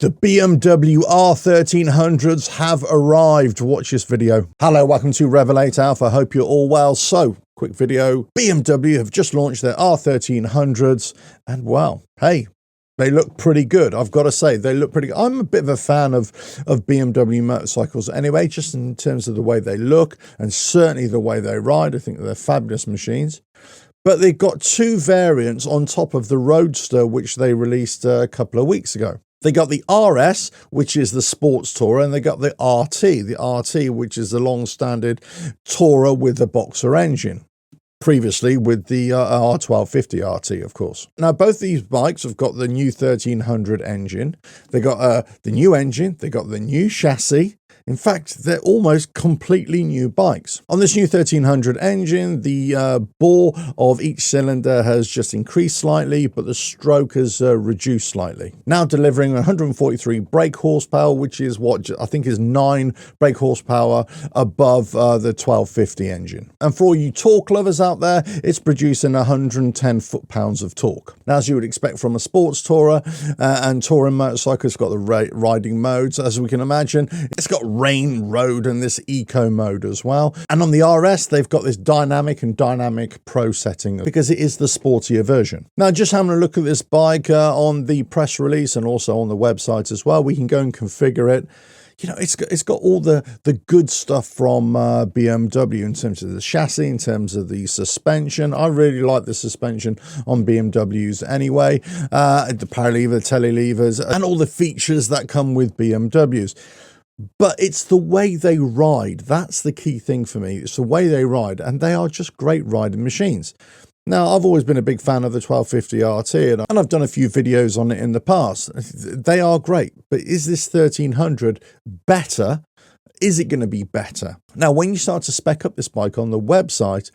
The BMW R1300s have arrived. Watch this video. Hello, welcome to RevelatorAlf. I hope you're all well. So, quick video. BMW have just launched their R1300s and well, hey, they look pretty good. I've got to say, they look pretty good. I'm a bit of a fan of BMW motorcycles anyway, just in terms of the way they look and certainly the way they ride. I think they're fabulous machines. But they've got two variants on top of the Roadster, which they released a couple of weeks ago. They got the RS, which is the sports tourer, and they got the RT, which is the long-standing tourer with the boxer engine. Previously with the R1250 RT, of course. Now, both these bikes have got the new 1300 engine. They got the new engine. They got the new chassis. In fact, they're almost completely new bikes. On this new 1300 engine, the bore of each cylinder has just increased slightly, but the stroke has reduced slightly. Now delivering 143 brake horsepower, which is what I think is 9 brake horsepower above the 1250 engine. And for all you torque lovers out there, it's producing 110 foot-pounds of torque. Now, as you would expect from a sports tourer and touring motorcycle, it's got the riding modes, as we can imagine. It's got rain, road, and this eco mode as well. And on the RS, they've got this dynamic and dynamic pro setting because it is the sportier version. Now, just having a look at this bike on the press release and also on the website as well, we can go and configure it. You know, it's got all the good stuff from BMW in terms of the chassis, in terms of the suspension. I really like the suspension on BMWs anyway. The power lever, tele levers, and all the features that come with BMWs. But it's the way they ride. That's the key thing for me. It's the way they ride, and they are just great riding machines. Now, I've always been a big fan of the 1250 RT, and I've done a few videos on it in the past. They are great, but is this 1300 better? Is it going to be better? Now, when you start to spec up this bike on the website,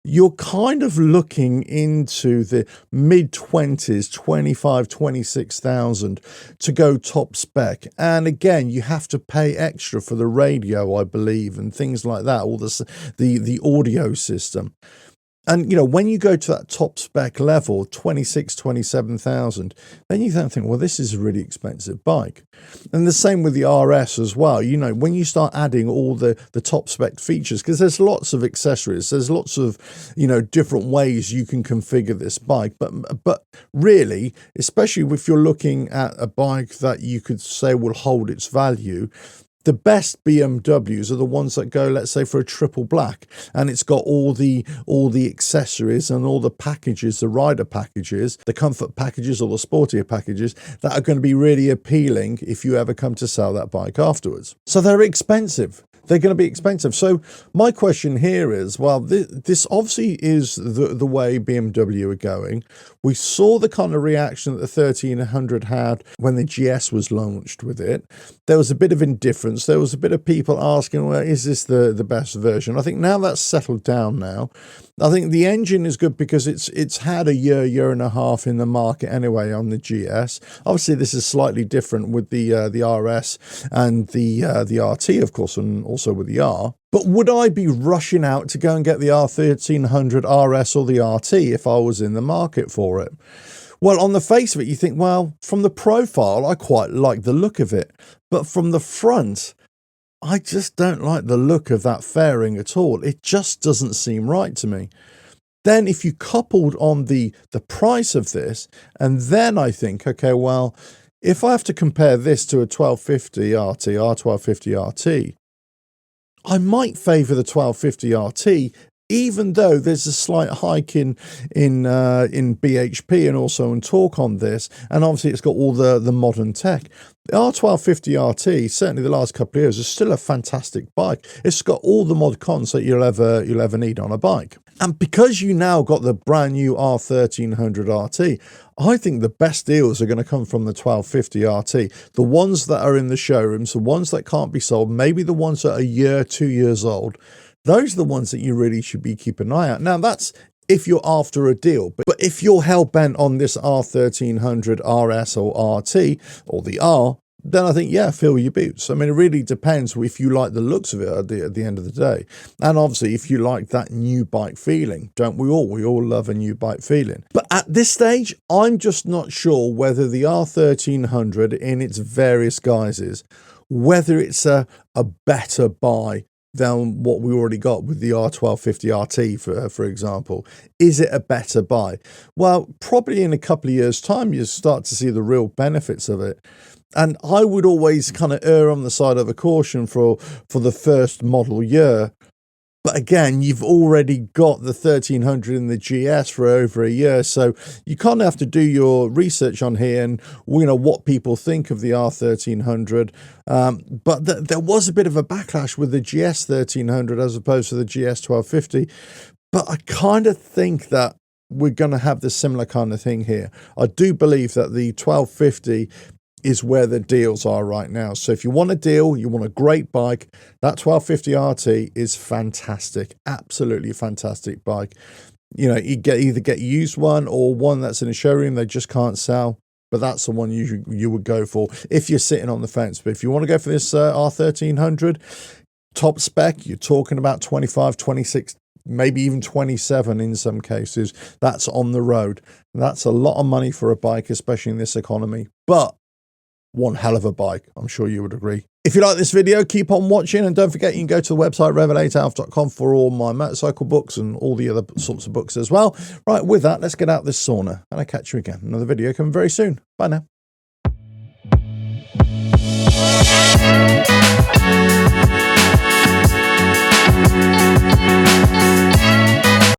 you're kind of looking into the mid-20s, 25, 26,000 to go top spec. And again, you have to pay extra for the radio, I believe, and things like that, all the audio system. And, you know, when you go to that top spec level, 26, 27,000, then you don't think, well, this is a really expensive bike. And the same with the RS as well. You know, when you start adding all the top spec features, because there's lots of accessories, there's lots of, you know, different ways you can configure this bike. But really, especially if you're looking at a bike that you could say will hold its value, the best BMWs are the ones that go, let's say, for a triple black, and it's got all the accessories and all the packages, the rider packages, the comfort packages or the sportier packages that are going to be really appealing if you ever come to sell that bike afterwards. So they're expensive. They're going to be expensive. So my question here is, well, this obviously is the way BMW are going. We saw the kind of reaction that the 1300 had when the GS was launched with it. There was a bit of indifference. There was a bit of people asking, well, is this the best version? I think now that's settled down now. I think the engine is good because it's had a year and a half in the market anyway on the GS. Obviously, this is slightly different with the RS and the RT, of course, and also with the R. But would I be rushing out to go and get the R1300 RS or the RT if I was in the market for it? Well, on the face of it, you think, well, from the profile, I quite like the look of it. But from the front, I just don't like the look of that fairing at all. It just doesn't seem right to me. Then if you coupled on the price of this, and then I think, okay, well, if I have to compare this to a 1250 RT, R1250 RT, I might favour the 1250 RT, even though there's a slight hike in BHP and also in torque on this, and obviously it's got all the modern tech. The R1250 RT, certainly the last couple of years, is still a fantastic bike. It's got all the mod cons that you'll ever need on a bike. And because you now got the brand new R1300 RT, I think the best deals are going to come from the 1250 RT. The ones that are in the showrooms, the ones that can't be sold, maybe the ones that are a year, 2 years old. Those are the ones that you really should be keeping an eye out. Now, that's if you're after a deal. But if you're hell-bent on this R1300 RS or RT, or the R, then I think, yeah, fill your boots. I mean, it really depends if you like the looks of it at the end of the day. And obviously, if you like that new bike feeling, don't we all? We all love a new bike feeling. But at this stage, I'm just not sure whether the R1300 in its various guises, whether it's a better buy than what we already got with the R1250 RT, for example. Is it a better buy? Well, probably in a couple of years' time, you start to see the real benefits of it. And I would always kind of err on the side of a caution for the first model year. But again, you've already got the 1300 in the GS for over a year, so you kind of have to do your research on here and, you know, what people think of the R1300. But there was a bit of a backlash with the GS 1300 as opposed to the GS 1250. But I kind of think that we're going to have the similar kind of thing here. I do believe that the 1250 is where the deals are right now. So if you want a deal, you want a great bike, that 1250 RT is fantastic. Absolutely fantastic bike. You know, you either get used one or one that's in a showroom they just can't sell, but that's the one you would go for if you're sitting on the fence. But if you want to go for this R1300 top spec, you're talking about 25, 26, maybe even 27 in some cases. That's on the road. That's a lot of money for a bike, especially in this economy. But one hell of a bike, I'm sure you would agree. If you like this video, keep on watching, and don't forget you can go to the website RevelatorAlf.com for all my motorcycle books and all the other sorts of books as well. Right, with that, let's get out this sauna, and I'll catch you again. Another video coming very soon. Bye now.